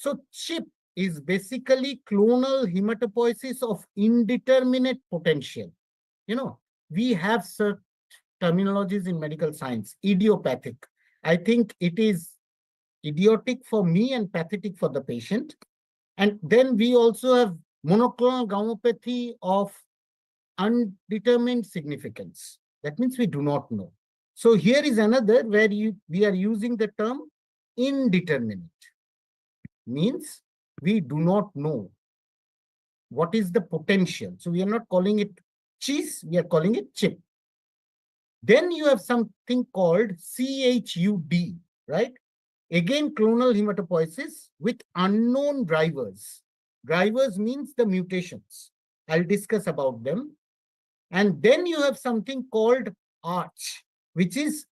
So CHIP is basically clonal hematopoiesis of indeterminate potential. We have certain terminologies in medical science, idiopathic. I think it is idiotic for me and pathetic for the patient. And then we also have monoclonal gammopathy of undetermined significance. That means we do not know. So here is another where we are using the term indeterminate. Means we do not know what is the potential. So we are not calling it cheese, we are calling it chip. Then you have something called CHUD, right? Again, clonal hematopoiesis with unknown drivers. Drivers means the mutations. I'll discuss about them. And then you have something called ARCH, which is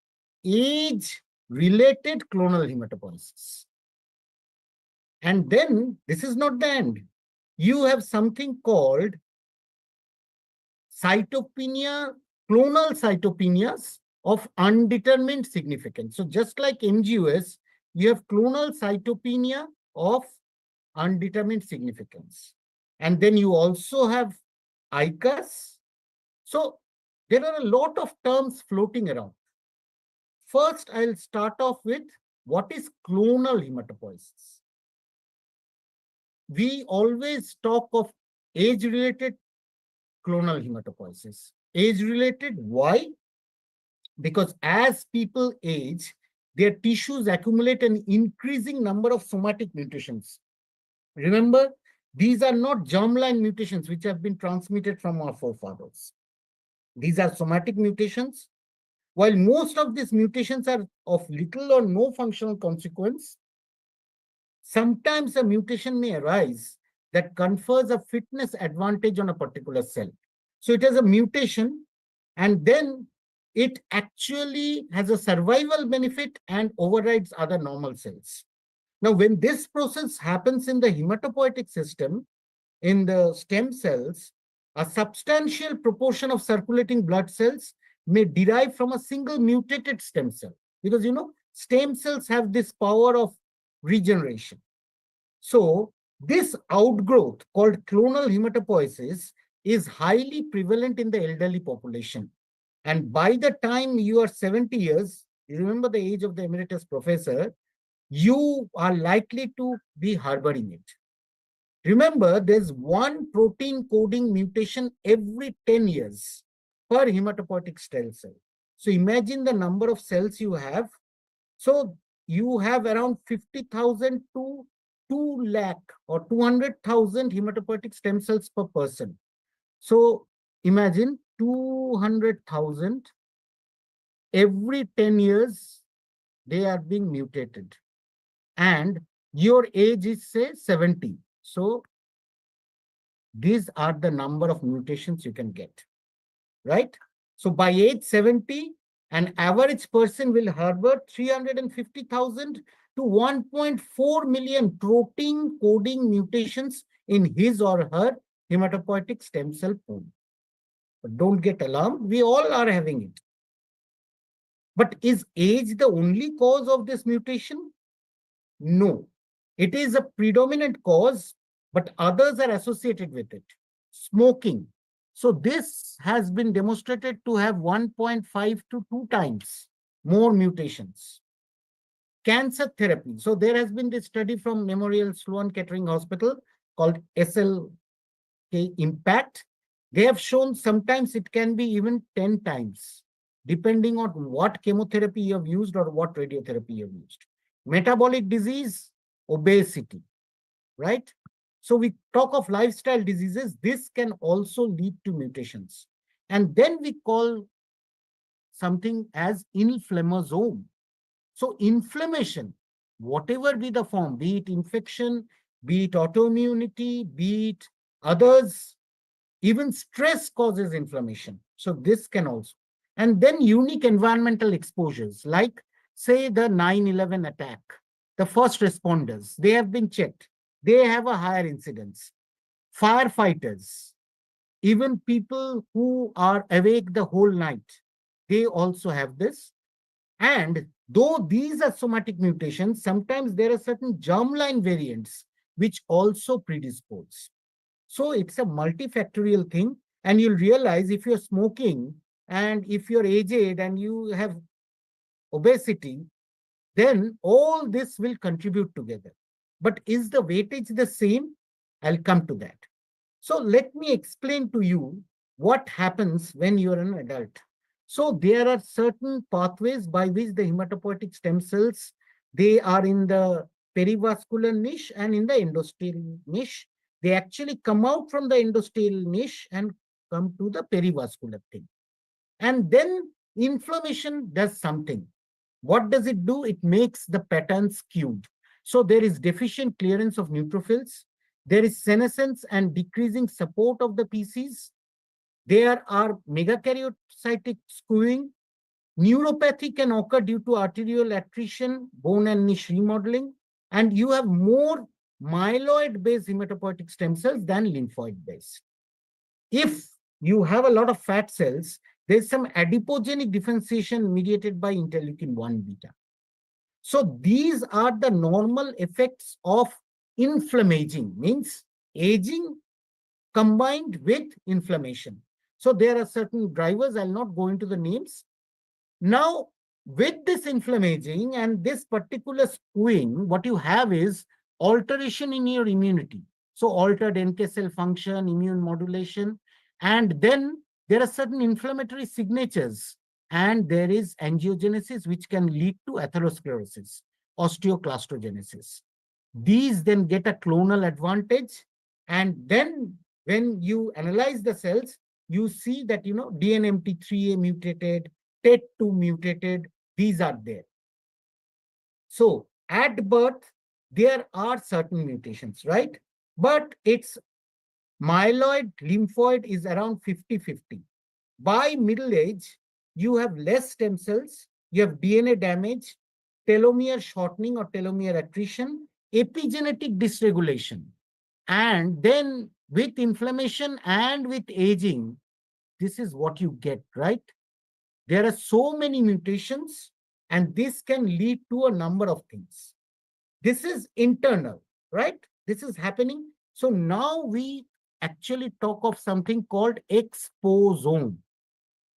age-related clonal hematopoiesis. And then this is not the end. You have something called cytopenia, clonal cytopenias of undetermined significance. So just like MGUS, you have clonal cytopenia of undetermined significance. And then you also have ICAS. So there are a lot of terms floating around. First, I'll start off with what is clonal hematopoiesis. We always talk of age-related clonal hematopoiesis. Age-related, why? Because as people age, their tissues accumulate an increasing number of somatic mutations. Remember, these are not germline mutations which have been transmitted from our forefathers. These are somatic mutations. While most of these mutations are of little or no functional consequence, sometimes a mutation may arise that confers a fitness advantage on a particular cell. So it has a mutation, and then it actually has a survival benefit and overrides other normal cells. Now, when this process happens in the hematopoietic system, in the stem cells, a substantial proportion of circulating blood cells may derive from a single mutated stem cell. Because, stem cells have this power of regeneration. So this outgrowth called clonal hematopoiesis is highly prevalent in the elderly population. And by the time you are 70 years, you remember the age of the emeritus professor, you are likely to be harboring it. Remember, there's one protein coding mutation every 10 years per hematopoietic stem cell. So imagine the number of cells you have. So you have around 50,000 to 2 lakh or 200,000 hematopoietic stem cells per person. So imagine 200,000 every 10 years, they are being mutated. And your age is, say, 70. So these are the number of mutations you can get, right? So by age 70, an average person will harbor 350,000 to 1.4 million protein coding mutations in his or her hematopoietic stem cell pool. But don't get alarmed, we all are having it. But is age the only cause of this mutation? No. It is a predominant cause, but others are associated with it. Smoking. So this has been demonstrated to have 1.5 to 2 times more mutations. Cancer therapy. So there has been this study from Memorial Sloan Kettering Hospital called SLK Impact. They have shown sometimes it can be even 10 times, depending on what chemotherapy you have used or what radiotherapy you have used. Metabolic disease, obesity, right? So we talk of lifestyle diseases. This can also lead to mutations. And then we call something as inflammasome. So inflammation, whatever be the form, be it infection, be it autoimmunity, be it others, even stress causes inflammation. So this can also. And then unique environmental exposures, like say the 9/11 attack, the first responders, they have been checked. They have a higher incidence. Firefighters, even people who are awake the whole night, they also have this. And Though these are somatic mutations, sometimes there are certain germline variants which also predispose. So it's a multifactorial thing. And you'll realize if you're smoking and if you're aged and you have obesity, then all this will contribute together. But is the weightage the same? I'll come to that. So let me explain to you what happens when you're an adult. So there are certain pathways by which the hematopoietic stem cells, they are in the perivascular niche and in the endosteal niche. They actually come out from the endosteal niche and come to the perivascular thing. And then inflammation does something. What does it do? It makes the pattern skewed. So there is deficient clearance of neutrophils. There is senescence and decreasing support of the PCs. There are megakaryocytic skewing. Neuropathy can occur due to arterial attrition, bone and niche remodeling, and you have more myeloid-based hematopoietic stem cells than lymphoid-based. If you have a lot of fat cells, there's some adipogenic differentiation mediated by interleukin 1 beta. So these are the normal effects of inflammaging, means aging combined with inflammation. So there are certain drivers, I'll not go into the names. Now, with this inflammaging and this particular skewing, what you have is alteration in your immunity. So altered NK cell function, immune modulation, and then there are certain inflammatory signatures, and there is angiogenesis, which can lead to atherosclerosis, osteoclastogenesis. These then get a clonal advantage, and then when you analyze the cells, you see that, DNMT3A mutated, TET2 mutated, these are there. So at birth, there are certain mutations, right? But it's myeloid, lymphoid is around 50-50. By middle age, you have less stem cells, you have DNA damage, telomere shortening or telomere attrition, epigenetic dysregulation. And then with inflammation and with aging, this is what you get, right? There are so many mutations, and this can lead to a number of things. This is internal, right? This is happening. So now we actually talk of something called exposome.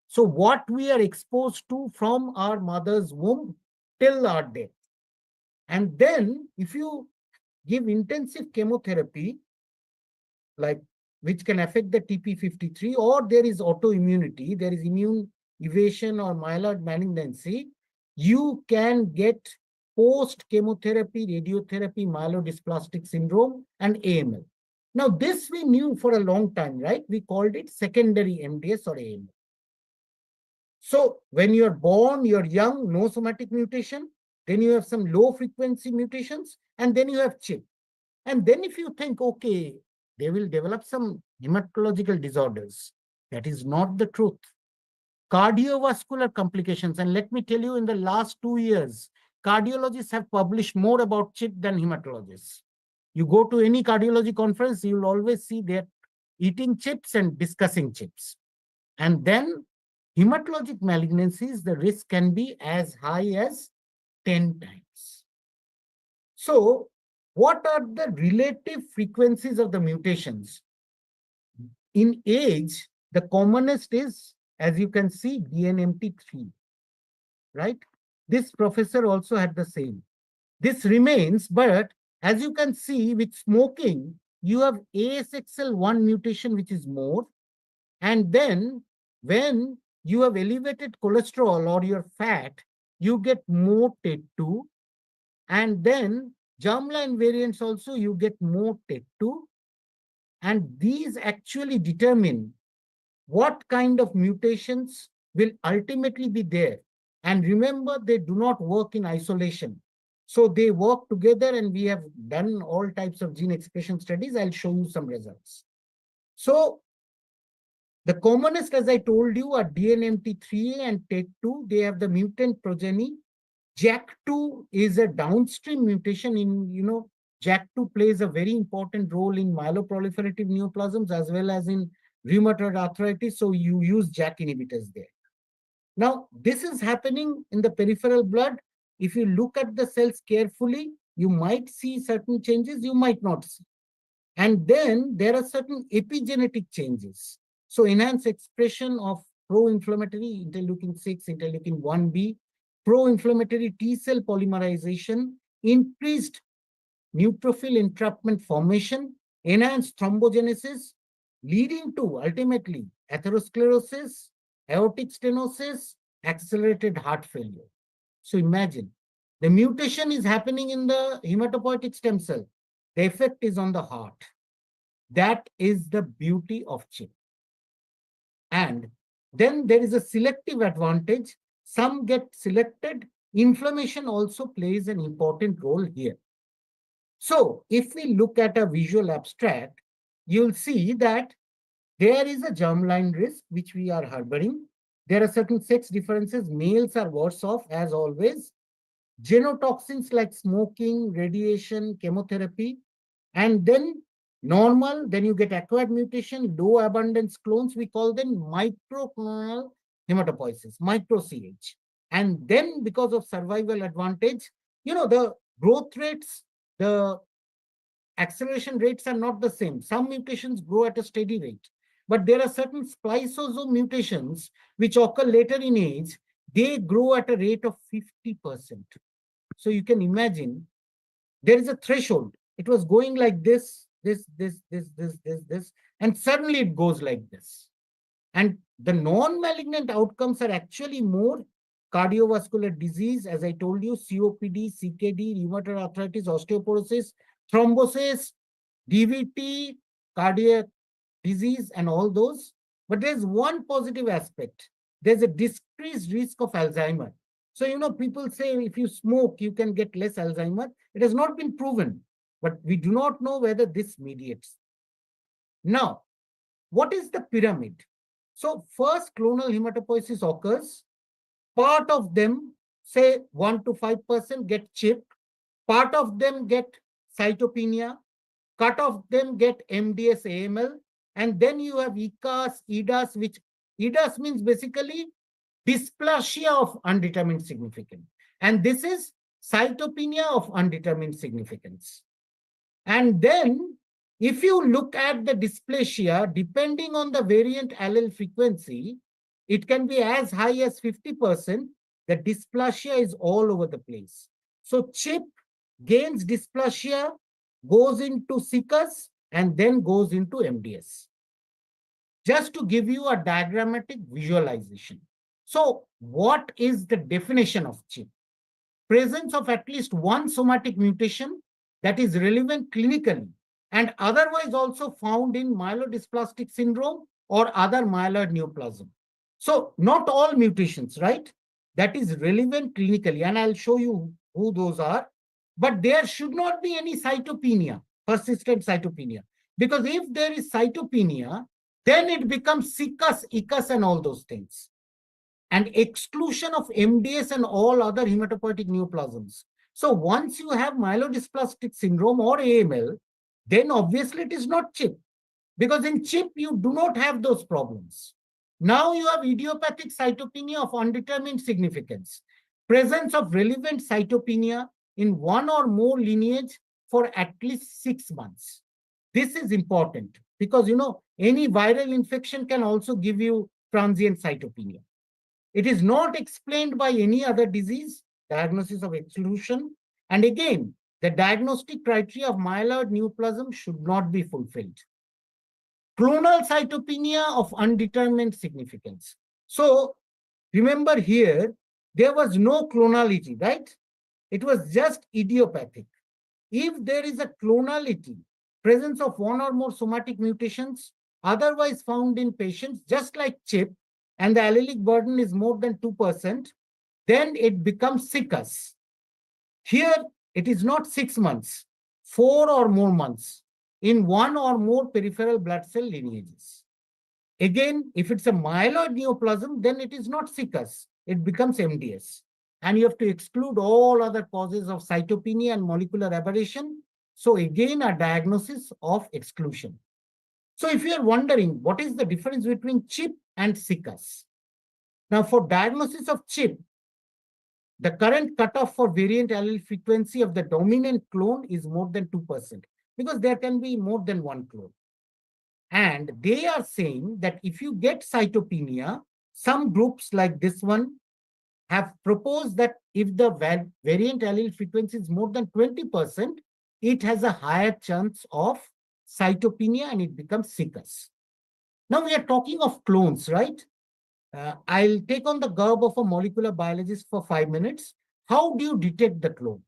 So what we are exposed to from our mother's womb till our death. And then if you give intensive chemotherapy, like which can affect the TP53, or there is autoimmunity, there is immune evasion or myeloid malignancy, you can get post-chemotherapy, radiotherapy, myelodysplastic syndrome, and AML. Now, this we knew for a long time, right? We called it secondary MDS or AML. So when you're born, you're young, no somatic mutation, then you have some low frequency mutations, and then you have CHIP. And then if you think, okay, they will develop some hematological disorders, that is not the truth. Cardiovascular complications, and let me tell you, in the last 2 years, cardiologists have published more about CHIP than hematologists. You go to any cardiology conference, you'll always see they're eating chips and discussing chips. And then hematologic malignancies, the risk can be as high as 10 times. So what are the relative frequencies of the mutations? In age, the commonest is, as you can see, DNMT3, right? This professor also had the same. This remains, but as you can see, with smoking, you have ASXL1 mutation, which is more. And then when you have elevated cholesterol or your fat, you get more TET2. And then germline variants also, you get more TET2. And these actually determine what kind of mutations will ultimately be there. And remember, they do not work in isolation. So they work together, and we have done all types of gene expression studies. I'll show you some results. So the commonest, as I told you, are DNMT3A and TET2. They have the mutant progeny. JAK2 is a downstream mutation in, JAK2 plays a very important role in myeloproliferative neoplasms as well as in rheumatoid arthritis. So you use JAK inhibitors there. Now, this is happening in the peripheral blood. if you look at the cells carefully, you might see certain changes, you might not see. And then there are certain epigenetic changes. So enhanced expression of pro-inflammatory interleukin 6, interleukin 1b, pro-inflammatory T cell polymerization, increased neutrophil entrapment formation, enhanced thrombogenesis, leading to ultimately atherosclerosis, aortic stenosis, accelerated heart failure. So imagine the mutation is happening in the hematopoietic stem cell. The effect is on the heart. That is the beauty of CHIP. And then there is a selective advantage. Some get selected. Inflammation also plays an important role here. So if we look at a visual abstract, you'll see that there is a germline risk, which we are harboring. There are certain sex differences. Males are worse off, as always. Genotoxins like smoking, radiation, chemotherapy, and then normal, then you get acquired mutation, low abundance clones, we call them microclonal hematopoiesis, micro CH. And then because of survival advantage, the growth rates, the acceleration rates are not the same. Some mutations grow at a steady rate, but there are certain spliceosome mutations which occur later in age. They grow at a rate of 50%. So you can imagine there is a threshold. It was going like this, and suddenly it goes like this. And the non-malignant outcomes are actually more cardiovascular disease, as I told you, COPD, CKD, rheumatoid arthritis, osteoporosis, thrombosis, DVT, cardiac disease, and all those. But there's one positive aspect. There's a decreased risk of Alzheimer. So, people say if you smoke, you can get less Alzheimer. It has not been proven, but we do not know whether this mediates. Now, what is the pyramid? So first clonal hematopoiesis occurs. Part of them, say 1 to 5% get chipped. Part of them get cytopenia. Cut of them get MDS AML. And then you have ECAS, EDAS, which EDAS means basically dysplasia of undetermined significance. And this is cytopenia of undetermined significance. And then if you look at the dysplasia, depending on the variant allele frequency, it can be as high as 50%. The dysplasia is all over the place. So CHIP gains dysplasia, goes into CICUS, and then goes into MDS. Just to give you a diagrammatic visualization. So what is the definition of CHIP? Presence of at least one somatic mutation that is relevant clinically and otherwise also found in myelodysplastic syndrome or other myeloid neoplasm. So not all mutations, right? That is relevant clinically, and I'll show you who those are. But there should not be any cytopenia, persistent cytopenia. Because if there is cytopenia, then it becomes CICUS, ICUS, and all those things. And exclusion of MDS and all other hematopoietic neoplasms. So once you have myelodysplastic syndrome or AML, then obviously it is not CHIP. Because in CHIP, you do not have those problems. Now you have idiopathic cytopenia of undetermined significance. Presence of relevant cytopenia in one or more lineage for at least 6 months. This is important because, any viral infection can also give you transient cytopenia. It is not explained by any other disease, diagnosis of exclusion. And again, the diagnostic criteria of myeloid neoplasm should not be fulfilled. Clonal cytopenia of undetermined significance. So remember here, there was no clonality, right? It was just idiopathic. If there is a clonality, presence of one or more somatic mutations, otherwise found in patients, just like CHIP, and the allelic burden is more than 2%, then it becomes CICUS. Here, it is not 6 months, 4 or more months in one or more peripheral blood cell lineages. Again, if it's a myeloid neoplasm, then it is not CICUS. It becomes MDS. And you have to exclude all other causes of cytopenia and molecular aberration. So again, a diagnosis of exclusion. So if you are wondering, what is the difference between CHIP and CICUS? Now, for diagnosis of CHIP, The current cutoff for variant allele frequency of the dominant clone is more than 2%, because there can be more than one clone. And they are saying that if you get cytopenia, some groups like this one have proposed that if the variant allele frequency is more than 20%, it has a higher chance of cytopenia and it becomes sickest. Now we are talking of clones, right? I'll take on the garb of a molecular biologist for 5 minutes. How do you detect the clone?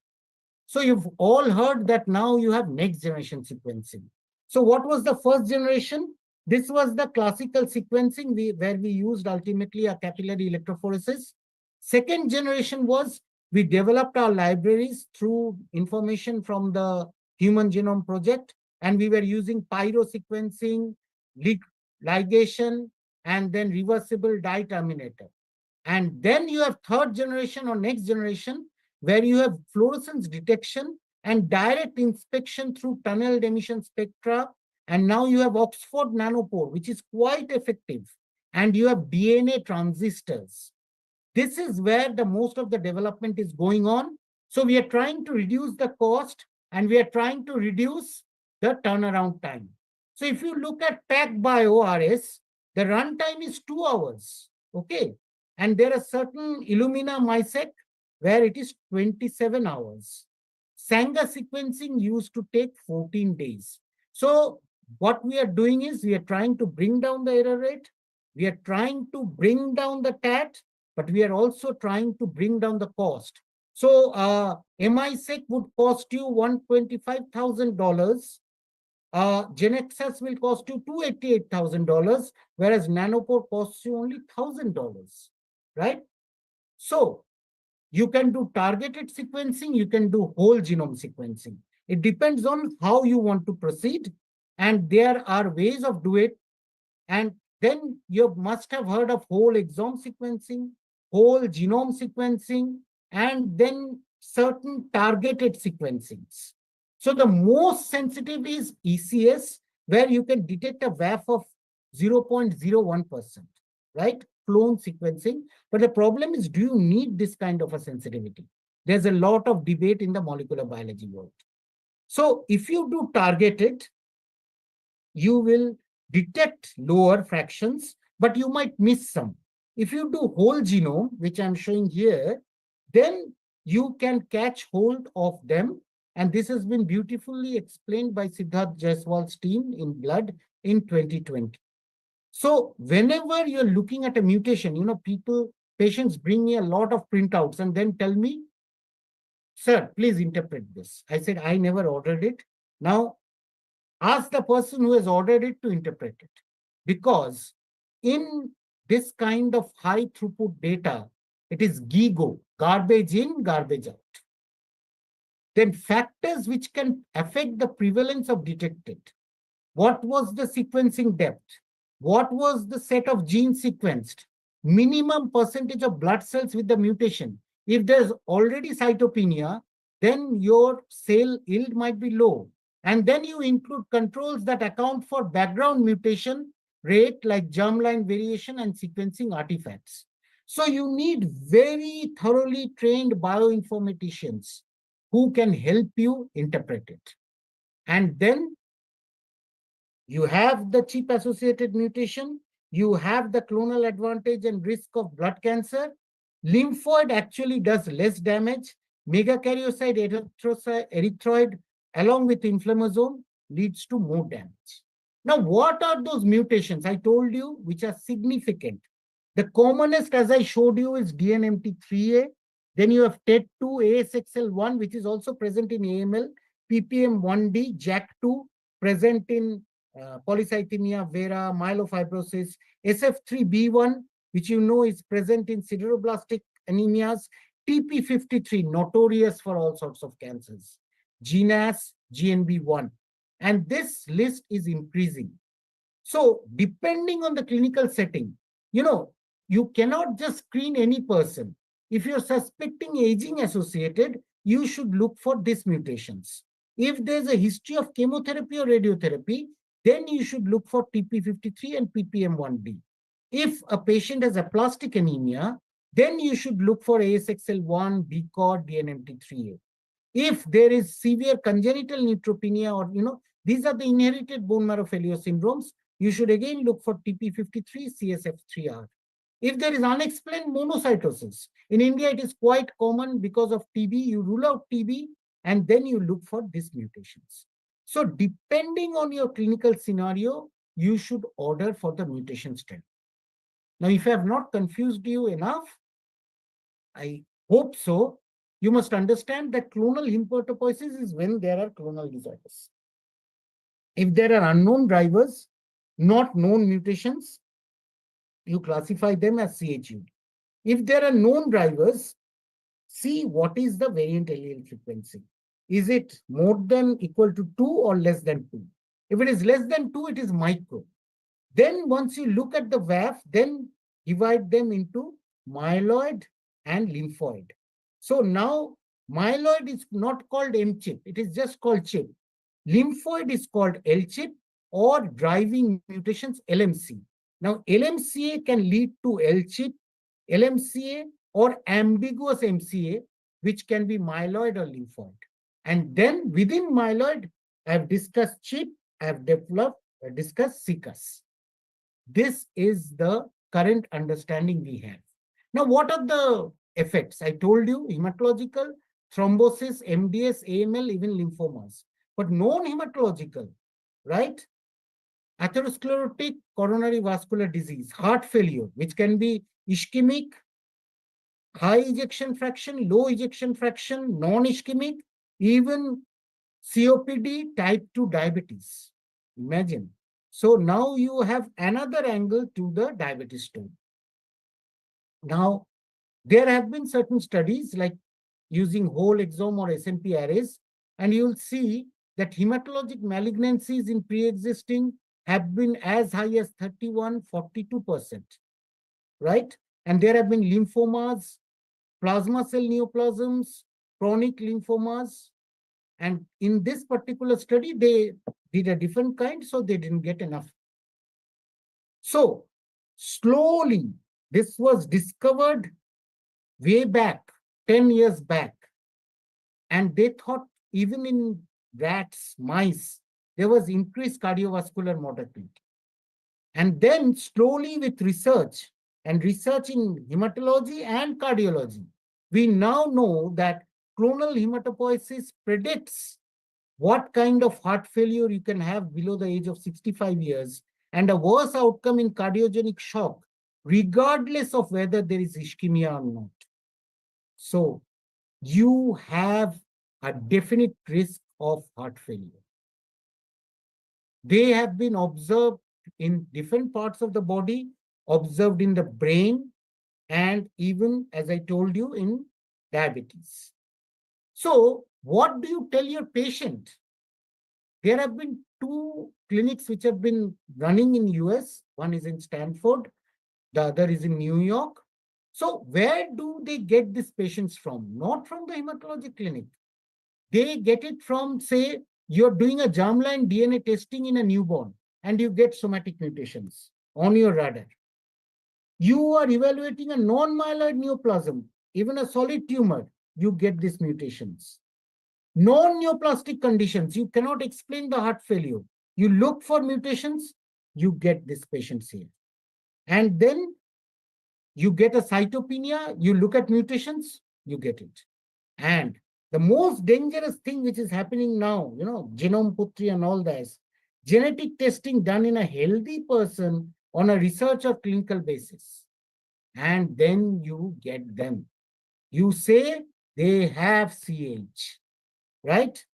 So you've all heard that now you have next generation sequencing. So what was the first generation? This was the classical sequencing where we used ultimately a capillary electrophoresis. Second generation was we developed our libraries through information from the Human Genome Project, and we were using pyro sequencing, ligation, and then reversible dye terminator. And then you have third generation or next generation, where you have fluorescence detection and direct inspection through tunneled emission spectra. And now you have Oxford nanopore, which is quite effective. And you have DNA transistors. This is where the most of the development is going on. So we are trying to reduce the cost and we are trying to reduce the turnaround time. So if you look at PacBio-RS, the runtime is 2 hours. Okay. And there are certain Illumina MySeq where it is 27 hours. Sanger sequencing used to take 14 days. So what we are doing is we are trying to bring down the error rate. We are trying to bring down the TAT, but we are also trying to bring down the cost. So MISEC would cost you $125,000. Genexus will cost you $288,000, whereas Nanopore costs you only $1,000, right? So you can do targeted sequencing, you can do whole genome sequencing. It depends on how you want to proceed, and there are ways of doing it. And then you must have heard of whole exome sequencing, whole genome sequencing, and then certain targeted sequencings. So the most sensitive is ECS, where you can detect a VAF of 0.01%, right? Clone sequencing. But the problem is, do you need this kind of a sensitivity? There's a lot of debate in the molecular biology world. So if you do targeted, you will detect lower fractions, but you might miss some. If you do whole genome, which I'm showing here, then you can catch hold of them. And this has been beautifully explained by Siddharth Jaiswal's team in Blood in 2020. So whenever you're looking at a mutation, patients bring me a lot of printouts and then tell me, sir, please interpret this. I said, I never ordered it. Now, ask the person who has ordered it to interpret it. Because in this kind of high throughput data, it is GIGO, garbage in, garbage out. Then factors which can affect the prevalence of detected. What was the sequencing depth? What was the set of genes sequenced? Minimum percentage of blood cells with the mutation. If there's already cytopenia, then your cell yield might be low. And then you include controls that account for background mutation rate like germline variation and sequencing artifacts. So you need very thoroughly trained bioinformaticians who can help you interpret it. And then you have the chip associated mutation, you have the clonal advantage and risk of blood cancer. Lymphoid actually does less damage. Megakaryocyte erythroid along with inflammasome leads to more damage. Now, what are those mutations I told you which are significant? The commonest, as I showed you, is DNMT3A. Then you have TET2, ASXL1, which is also present in AML, PPM1D, JAK2, present in polycythemia vera, myelofibrosis, SF3B1, which is present in sideroblastic anemias, TP53, notorious for all sorts of cancers, GNAS, GNB1. And this list is increasing. So depending on the clinical setting, you cannot just screen any person. If you're suspecting aging associated, you should look for these mutations. If there's a history of chemotherapy or radiotherapy, then you should look for TP53 and PPM1D. If a patient has aplastic anemia, then you should look for ASXL1, BCOD, DNMT3A. If there is severe congenital neutropenia or, these are the inherited bone marrow failure syndromes, you should again look for TP53, CSF3R. If there is unexplained monocytosis, in India it is quite common because of TB, you rule out TB and then you look for these mutations. So depending on your clinical scenario, you should order for the mutation study. Now, if I have not confused you enough, I hope so. You must understand that clonal hematopoiesis is when there are clonal disorders. If there are unknown drivers, not known mutations, you classify them as CHU. If there are known drivers, see what is the variant allele frequency. Is it more than equal to 2 or less than 2? If it is less than 2, it is micro. Then once you look at the VAF, then divide them into myeloid and lymphoid. So now myeloid is not called M-chip, it is just called chip. Lymphoid is called L-chip or driving mutations LMC. Now LMCA can lead to L-chip, LMCA or ambiguous MCA, which can be myeloid or lymphoid. And then within myeloid, I've discussed chip, I've discussed CCUS. This is the current understanding we have. Now, what are the effects? I told you hematological, thrombosis, MDS, AML, even lymphomas. But non-hematological, right? Atherosclerotic coronary vascular disease, heart failure, which can be ischemic, high ejection fraction, low ejection fraction, non-ischemic, even COPD, type 2 diabetes. Imagine. So now you have another angle to the diabetes story. Now, there have been certain studies like using whole exome or SMP arrays, and you'll see that hematologic malignancies in pre-existing have been as high as 31-42%, right? And there have been lymphomas, plasma cell neoplasms, chronic lymphomas. And in this particular study, they did a different kind, so they didn't get enough. So slowly, this was discovered way back, 10 years back. And they thought even in rats, mice, there was increased cardiovascular mortality. And then slowly with research and research in hematology and cardiology, we now know that clonal hematopoiesis predicts what kind of heart failure you can have below the age of 65 years and a worse outcome in cardiogenic shock, regardless of whether there is ischemia or not. So you have a definite risk of heart failure. They have been observed in different parts of the body, observed in the brain, and even, as I told you, in diabetes. So what do you tell your patient? There have been 2 clinics which have been running in US. One is in Stanford, the other is in New York. So where do they get these patients from? Not from the hematology clinic. They get it from, say, you're doing a germline DNA testing in a newborn and you get somatic mutations on your radar. You are evaluating a non-myeloid neoplasm, even a solid tumor, you get these mutations. Non-neoplastic conditions, you cannot explain the heart failure. You look for mutations, you get these patients here. And then you get a cytopenia, you look at mutations, you get it. And the most dangerous thing which is happening now, genome putri and all this, genetic testing done in a healthy person on a research or clinical basis. And then you get them. You say they have CH, right?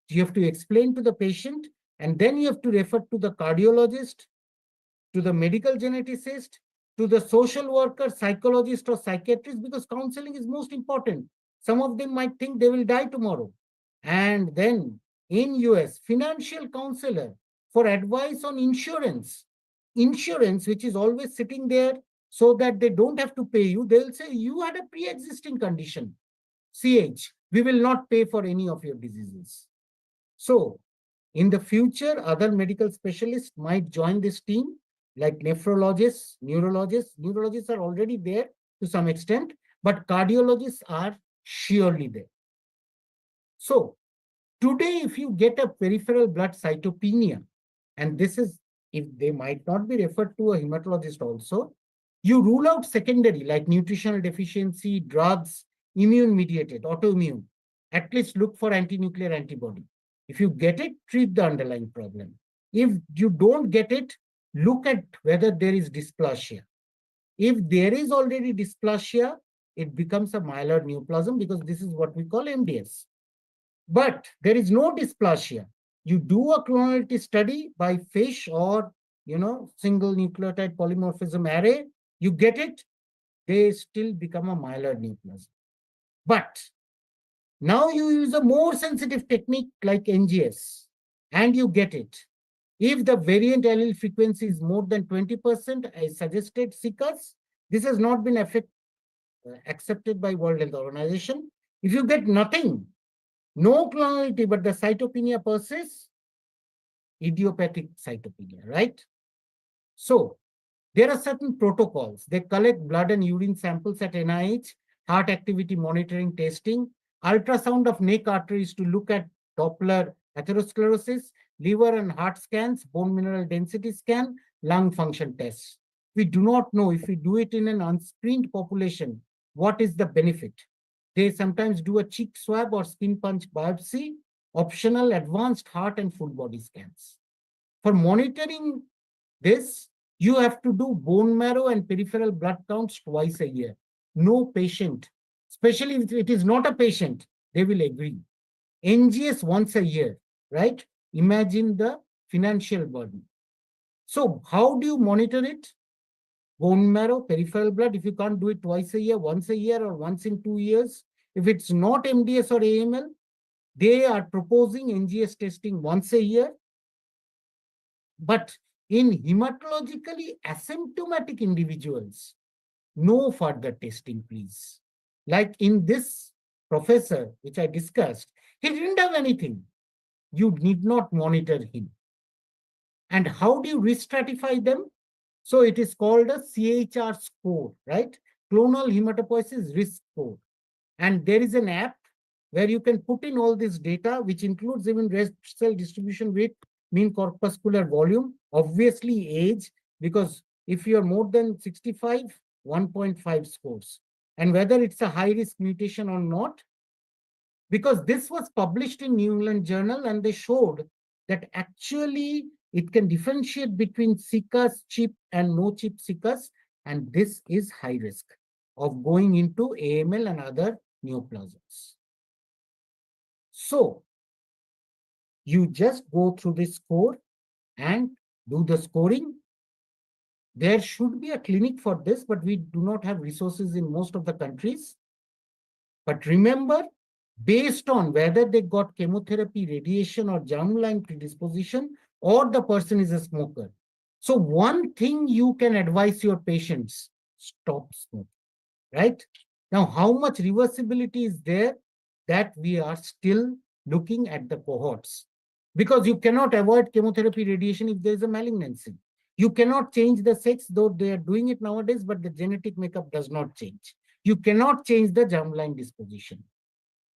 You have to explain to the patient, and then you have to refer to the cardiologist, to the medical geneticist, to the social worker, psychologist, or psychiatrist, because counseling is most important. Some of them might think they will die tomorrow. And then in US, financial counselor for advice on insurance. Insurance, which is always sitting there so that they don't have to pay you. They'll say, you had a pre-existing condition, CH. We will not pay for any of your diseases. So in the future, other medical specialists might join this team, like nephrologists, neurologists. Neurologists are already there. to some extent, but cardiologists are surely there. So today, if you get a peripheral blood cytopenia, and this is if they might not be referred to a hematologist also, you rule out secondary like nutritional deficiency, drugs, immune mediated, autoimmune. At least look for anti-nuclear antibody. If you get it, treat the underlying problem. If you don't get it, look at whether there is dysplasia. If there is already dysplasia, it becomes a myeloid neoplasm because this is what we call MDS. But there is no dysplasia. You do a clonality study by FISH or single nucleotide polymorphism array, you get it, they still become a myeloid neoplasm. But now you use a more sensitive technique like NGS and you get it. If the variant allele frequency is more than 20%, I suggested CCUS. This has not been accepted by World Health Organization. If you get nothing, no clonality, but the cytopenia persists, idiopathic cytopenia, right? So there are certain protocols. They collect blood and urine samples at NIH, heart activity monitoring testing, ultrasound of neck arteries to look at Doppler atherosclerosis, liver and heart scans, bone mineral density scan, lung function tests. We do not know if we do it in an unscreened population, what is the benefit? They sometimes do a cheek swab or skin punch biopsy, optional advanced heart and full body scans. For monitoring this, you have to do bone marrow and peripheral blood counts twice a year. No patient, especially if it is not a patient, they will agree. NGS once a year, right? Imagine the financial burden. So how do you monitor it? Bone marrow, peripheral blood, if you can't do it twice a year, once a year or once in 2 years, if it's not MDS or AML, they are proposing NGS testing once a year. But in hematologically asymptomatic individuals, no further testing, please. Like in this professor, which I discussed, he didn't have anything. You need not monitor him. And how do you re-stratify them? So it is called a CHR score, right? Clonal Hematopoiesis Risk Score. And there is an app where you can put in all this data, which includes even red cell distribution weight, mean corpuscular volume, obviously age, because if you're more than 65, 1.5 scores. And whether it's a high-risk mutation or not, because this was published in New England Journal and they showed that actually it can differentiate between CCUS, chip, and no chip CCUS, and this is high risk of going into AML and other neoplasms. So you just go through this score and do the scoring. There should be a clinic for this, but we do not have resources in most of the countries. But remember, based on whether they got chemotherapy, radiation, or germline predisposition, or the person is a smoker. So one thing you can advise your patients, stop smoking, right? Now, how much reversibility is there? That we are still looking at the cohorts. Because you cannot avoid chemotherapy, radiation if there is a malignancy. You cannot change the sex, though they are doing it nowadays, but the genetic makeup does not change. You cannot change the germline disposition.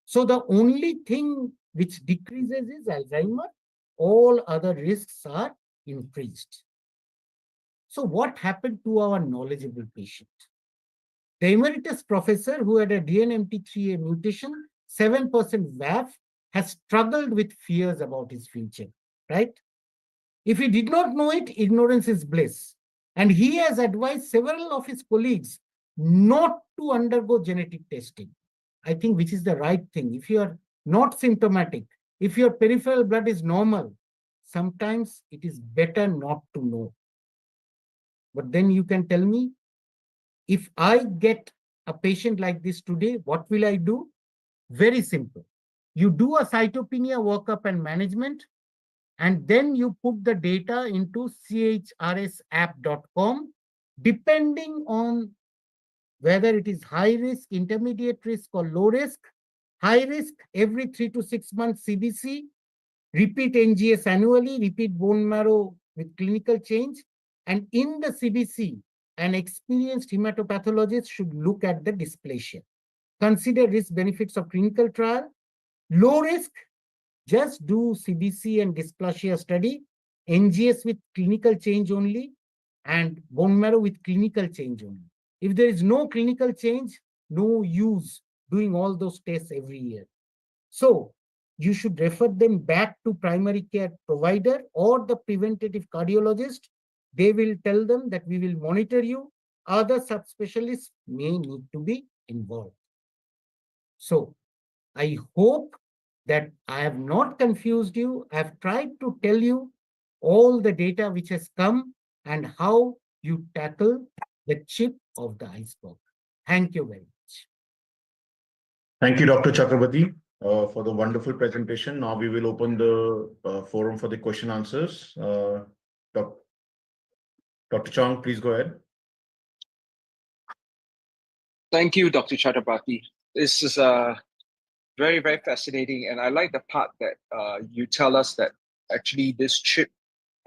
So the only thing which decreases is Alzheimer. All other risks are increased. So what happened to our knowledgeable patient? The emeritus professor who had a DNMT3A mutation, 7% VAF, has struggled with fears about his future, right? If he did not know it, ignorance is bliss. And he has advised several of his colleagues not to undergo genetic testing. I think which is the right thing. If you are not symptomatic, if your peripheral blood is normal, sometimes it is better not to know. But then you can tell me, if I get a patient like this today, what will I do? Very simple. You do a cytopenia workup and management, and then you put the data into chrsApp.com, depending on whether it is high risk, intermediate risk, or low risk. High risk, every 3 to 6 months CBC, repeat NGS annually, repeat bone marrow with clinical change. And in the CBC, an experienced hematopathologist should look at the dysplasia. Consider risk benefits of clinical trial. Low risk, just do CBC and dysplasia study, NGS with clinical change only, and bone marrow with clinical change only. If there is no clinical change, no use doing all those tests every year. So you should refer them back to primary care provider or the preventative cardiologist. They will tell them that we will monitor you. Other subspecialists may need to be involved. So I hope that I have not confused you. I have tried to tell you all the data which has come and how you tackle the chip of the iceberg. Thank you very much. Thank you, Dr. Chakrabarti, for the wonderful presentation. Now we will open the forum for the question answers. Dr. Chong, please go ahead. Thank you, Dr. Chakrabarti. This is very, very fascinating. And I like the part that you tell us that actually this chip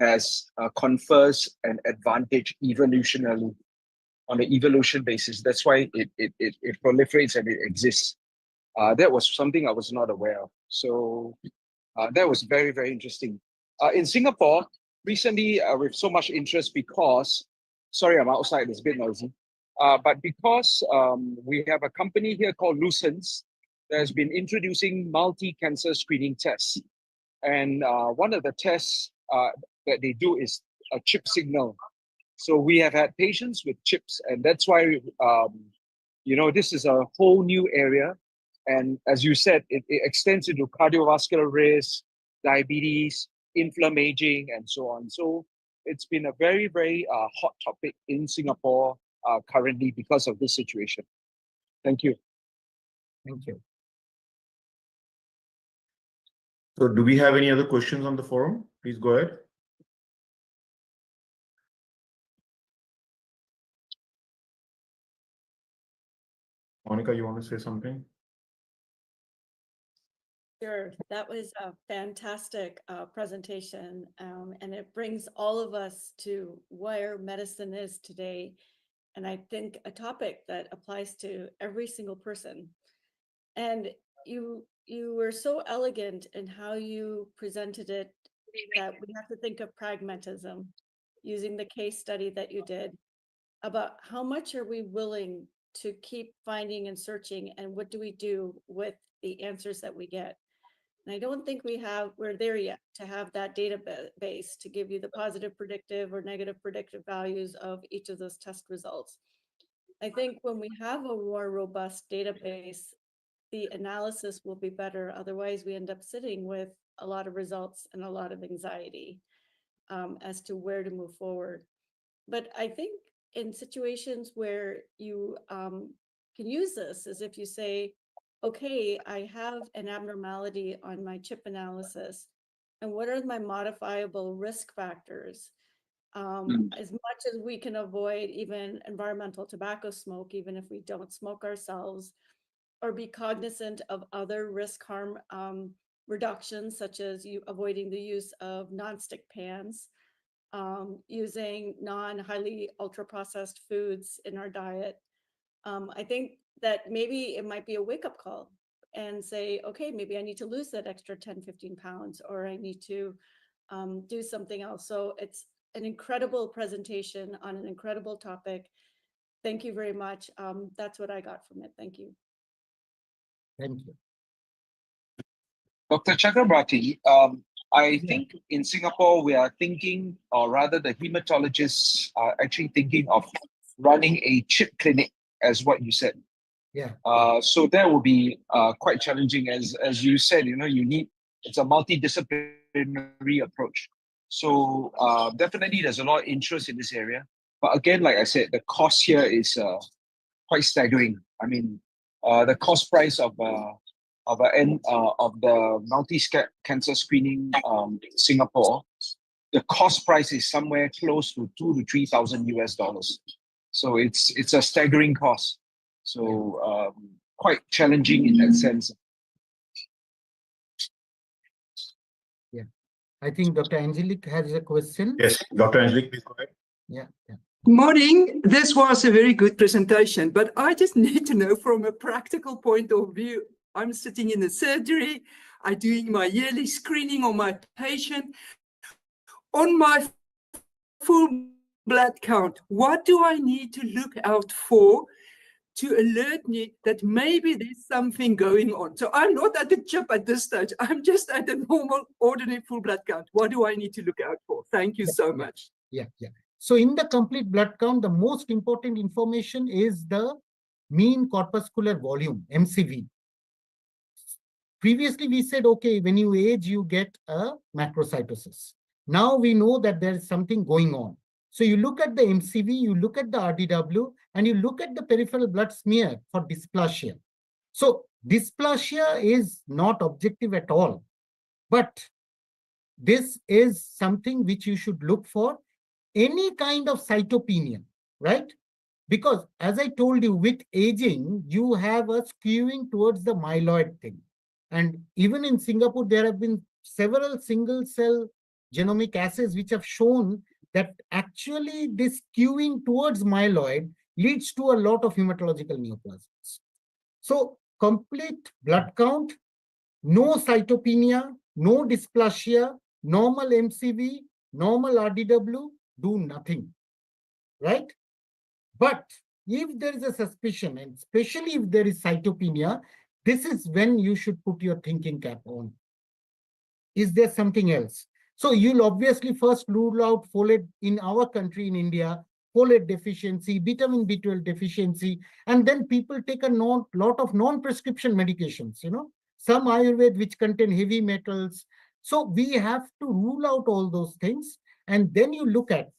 has confers an advantage evolutionarily on an evolution basis. That's why it proliferates and it exists. That was something I was not aware of. So that was very, very interesting. In Singapore, recently with so much interest because, sorry, I'm outside, it's a bit noisy. But because we have a company here called Lucence that has been introducing multi-cancer screening tests. And one of the tests that they do is a chip signal. So we have had patients with chips, and that's why, this is a whole new area. And as you said, it extends into cardiovascular risk, diabetes, inflammaging, and so on. So it's been a very, very hot topic in Singapore currently because of this situation. Thank you. Thank you. So do we have any other questions on the forum? Please go ahead. Monica, you want to say something? Sure, that was a fantastic presentation, and it brings all of us to where medicine is today. And I think a topic that applies to every single person. And you were so elegant in how you presented it that we have to think of pragmatism, using the case study that you did, about how much are we willing to keep finding and searching, and what do we do with the answers that we get. And I don't think we're there yet to have that database to give you the positive predictive or negative predictive values of each of those test results. I think when we have a more robust database, the analysis will be better. Otherwise, we end up sitting with a lot of results and a lot of anxiety as to where to move forward. But I think in situations where you can use this, as if you say, okay, I have an abnormality on my chip analysis, and what are my modifiable risk factors? As much as we can avoid even environmental tobacco smoke, even if we don't smoke ourselves, or be cognizant of other risk harm reductions, such as avoiding the use of nonstick pans, using non-highly ultra-processed foods in our diet. I think that maybe it might be a wake-up call and say, okay, maybe I need to lose that extra 10, 15 pounds, or I need to do something else. So it's an incredible presentation on an incredible topic. Thank you very much. That's what I got from it. Thank you. Thank you. Dr. Chakrabarti, I think in Singapore, we are thinking, or rather the hematologists are actually thinking of running a chip clinic, as what you said. Yeah. So that will be quite challenging. As you said, it's a multidisciplinary approach. So definitely there's a lot of interest in this area. But again, like I said, the cost here is quite staggering. I mean, the cost price of the multi-cancer screening Singapore, the cost price is somewhere close to $2,000 to $3,000. So it's a staggering cost. So quite challenging in that sense. Yeah, I think Dr. Angelique has a question. Yes, Dr. Angelique, please go ahead. Yeah. Morning. This was a very good presentation, but I just need to know from a practical point of view. I'm sitting in the surgery. I'm doing my yearly screening on my patient. On my full blood count, what do I need to look out for to alert me that maybe there's something going on? So I'm not at the chip at this stage. I'm just at a normal, ordinary full blood count. What do I need to look out for? Thank you so much. Yeah. So in the complete blood count, the most important information is the mean corpuscular volume, MCV. Previously, we said, okay, when you age, you get a macrocytosis. Now we know that there is something going on. So you look at the MCV, you look at the RDW, and you look at the peripheral blood smear for dysplasia. So dysplasia is not objective at all, but this is something which you should look for. Any kind of cytopenia, right? Because as I told you, with aging, you have a skewing towards the myeloid thing. And even in Singapore, there have been several single cell genomic assays which have shown that actually this skewing towards myeloid leads to a lot of hematological neoplasms. So complete blood count, no cytopenia, no dysplasia, normal MCV, normal RDW, do nothing, right? But if there is a suspicion, and especially if there is cytopenia, this is when you should put your thinking cap on. Is there something else? So you'll obviously first rule out folate in our country, in India, folate deficiency, vitamin B12 deficiency, and then people take a lot of non-prescription medications, some Ayurveda which contain heavy metals. So we have to rule out all those things, and then you look at.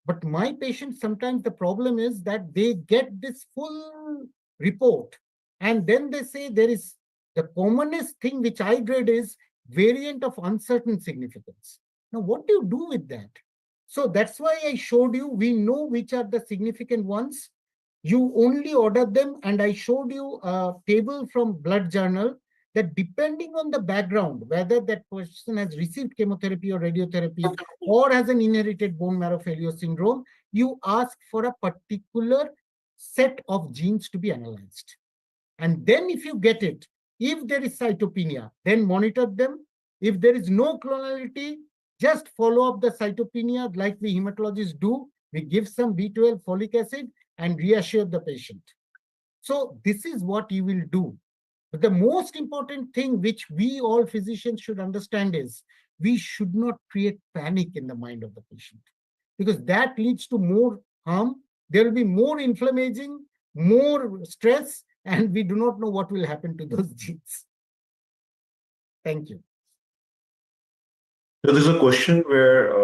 But my patients, sometimes the problem is that they get this full report, and then they say there is the commonest thing which I grade is variant of uncertain significance. Now, what do you do with that? So that's why I showed you, we know which are the significant ones. You only order them, and I showed you a table from blood journal that depending on the background, whether that person has received chemotherapy or radiotherapy or has an inherited bone marrow failure syndrome, you ask for a particular set of genes to be analyzed. And then if you get it, if there is cytopenia, then monitor them. If there is no clonality, just follow up the cytopenia like we hematologists do. We give some B12 folic acid and reassure the patient. So this is what you will do. But the most important thing which we all physicians should understand is we should not create panic in the mind of the patient, because that leads to more harm. There will be more inflammation, more stress, and we do not know what will happen to those genes. Thank you. So there's a question where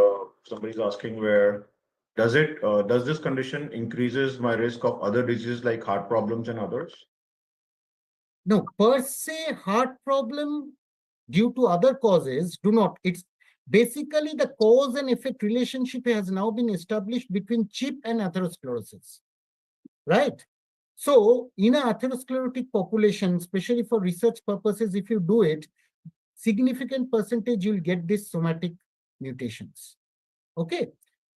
somebody's asking where does this condition increases my risk of other diseases like heart problems and others? No, per se, heart problem due to other causes do not. It's basically the cause and effect relationship has now been established between CHIP and atherosclerosis, right? So in an atherosclerotic population, especially for research purposes, if you do it, significant percentage you'll get these somatic mutations. Okay.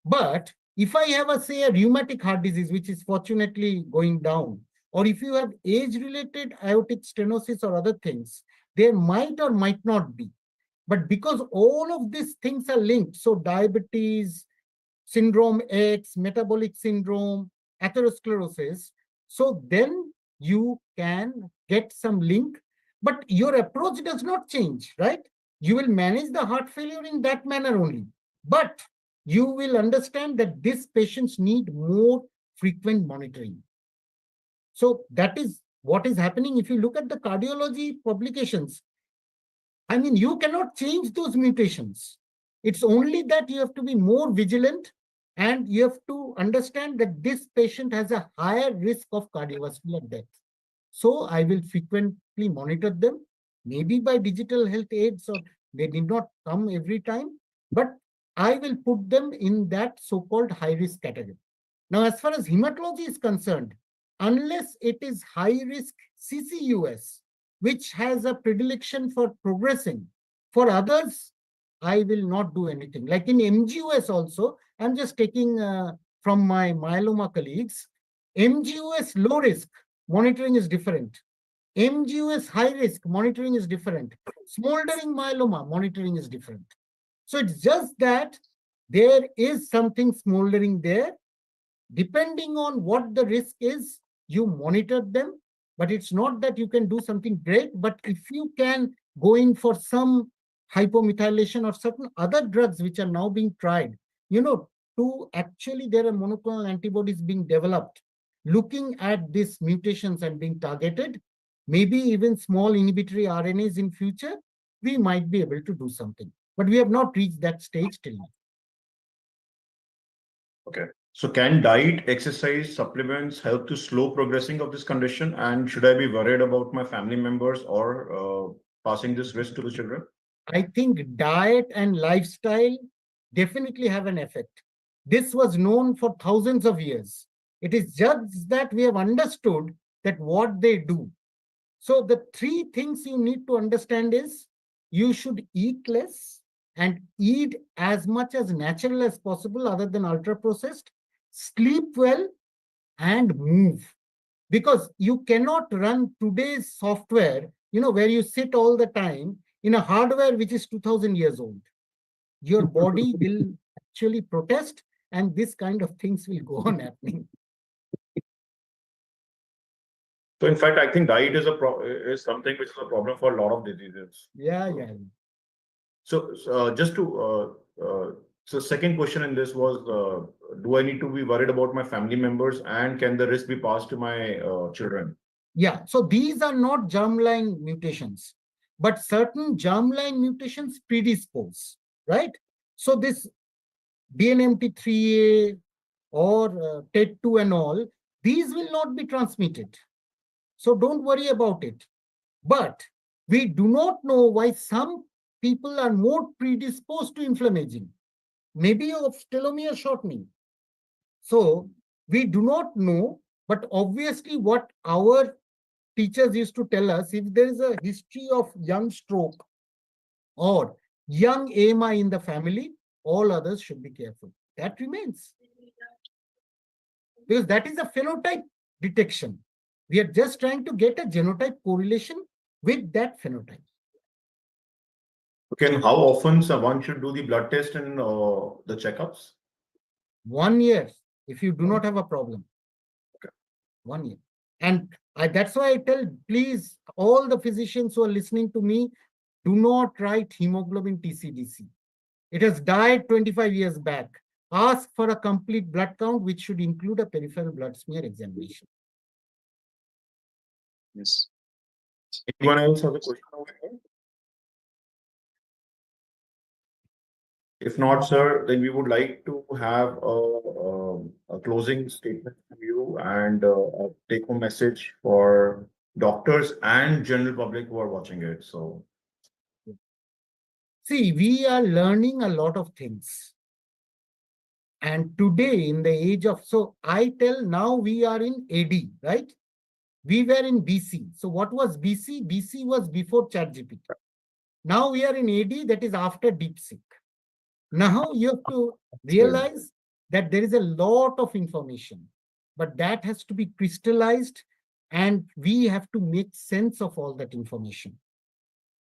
But if I have a rheumatic heart disease, which is fortunately going down, or if you have age-related aortic stenosis or other things, there might or might not be. But because all of these things are linked, so diabetes, syndrome X, metabolic syndrome, atherosclerosis, so then you can get some link, but your approach does not change, right? You will manage the heart failure in that manner only. But you will understand that these patients need more frequent monitoring. So that is what is happening. If you look at the cardiology publications, I mean, you cannot change those mutations. It's only that you have to be more vigilant, and you have to understand that this patient has a higher risk of cardiovascular death. So I will frequently monitor them, maybe by digital health aids, or they did not come every time, but I will put them in that so-called high-risk category. Now, as far as hematology is concerned, unless it is high-risk CCUS, which has a predilection for progressing, for others, I will not do anything. Like in MGUS also, I'm just taking from my myeloma colleagues, MGUS low risk monitoring is different. MGUS high risk monitoring is different. Smoldering myeloma monitoring is different. So it's just that there is something smoldering there. Depending on what the risk is, you monitor them, but it's not that you can do something great. But if you can go in for some hypomethylation or certain other drugs which are now being tried, to actually there are monoclonal antibodies being developed, looking at these mutations and being targeted, maybe even small inhibitory RNAs in future, we might be able to do something. But we have not reached that stage till now. Okay. So can diet, exercise, supplements help to slow progressing of this condition? And should I be worried about my family members or passing this risk to the children? I think diet and lifestyle definitely have an effect. This was known for thousands of years. It is just that we have understood that what they do. So the three things you need to understand is you should eat less and eat as much as natural as possible other than ultra processed, sleep well and move. Because you cannot run today's software, where you sit all the time in a hardware which is 2000 years old. Your body will actually protest and this kind of things will go on happening. So in fact, I think diet is something which is a problem for a lot of diseases. Yeah. So so second question in this was, do I need to be worried about my family members and can the risk be passed to my children? Yeah, so these are not germline mutations, but certain germline mutations predispose, right? So this BNMT3A or TET2 and all, these will not be transmitted. So don't worry about it. But we do not know why some people are more predisposed to inflammaging, maybe of telomere shortening. So we do not know, but obviously what our teachers used to tell us, if there is a history of young stroke or young AMI in the family, all others should be careful. That remains. Because that is a phenotype detection. We are just trying to get a genotype correlation with that phenotype. Okay, and how often one should do the blood test and the checkups? 1 year, if you do not have a problem. Okay. 1 year. And that's why I tell, please, all the physicians who are listening to me, do not write hemoglobin TCDC. It has died 25 years back. Ask for a complete blood count, which should include a peripheral blood smear examination. Yes. Anyone else have a question over here? If not, sir, then we would like to have a closing statement from you and a take-home message for doctors and general public who are watching it. So, see, we are learning a lot of things. And today, in the age of, so I tell now we are in AD, right? We were in BC. So what was BC? BC was before ChatGPT. Now we are in AD, that is after DeepSeek. Now you have to realize that there is a lot of information, but that has to be crystallized and we have to make sense of all that information.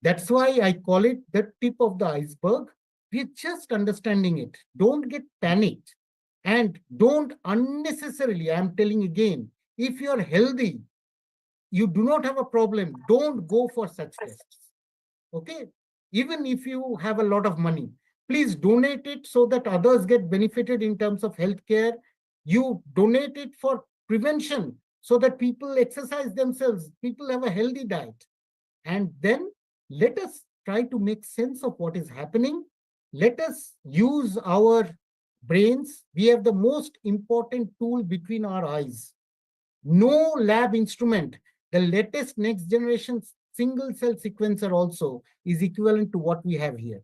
That's why I call it the tip of the iceberg. We're just understanding it. Don't get panicked and don't unnecessarily, I'm telling again, if you're healthy, you do not have a problem, don't go for such tests. Okay? Even if you have a lot of money, please donate it so that others get benefited in terms of healthcare. You donate it for prevention so that people exercise themselves, people have a healthy diet. And then let us try to make sense of what is happening. Let us use our brains. We have the most important tool between our eyes. No lab instrument, the latest next generation single cell sequencer also is equivalent to what we have here.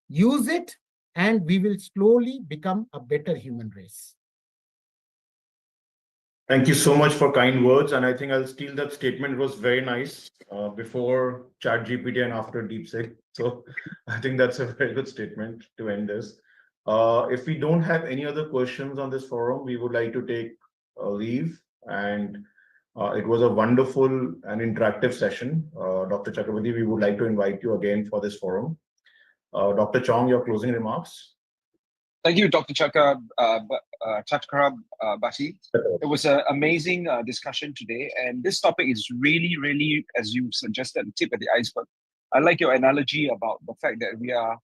Use it and we will slowly become a better human race. thank you so much for kind words. And I think I'll steal that statement. It was very nice before ChatGPT and after DeepSeek. So I think that's a very good statement to end this. If we don't have any other questions on this forum, we would like to take leave. And it was a wonderful and interactive session. Dr. Chakrabarti, we would like to invite you again for this forum. Dr. Chong, your closing remarks. Thank you, Dr. Chakrabarti. It was an amazing discussion today, and this topic is really, really, as you suggested, the tip of the iceberg. I like your analogy about the fact that we are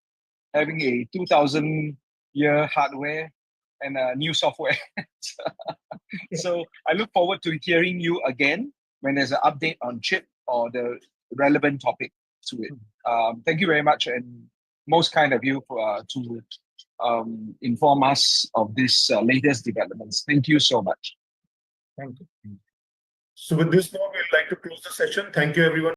having a 2,000-year hardware and a new software. So I look forward to hearing you again when there's an update on chip or the relevant topic to it. Thank you very much, and most kind of you to inform us of this latest developments. Thank you so much. Thank you. So with this note, we'd like to close the session. Thank you, everyone.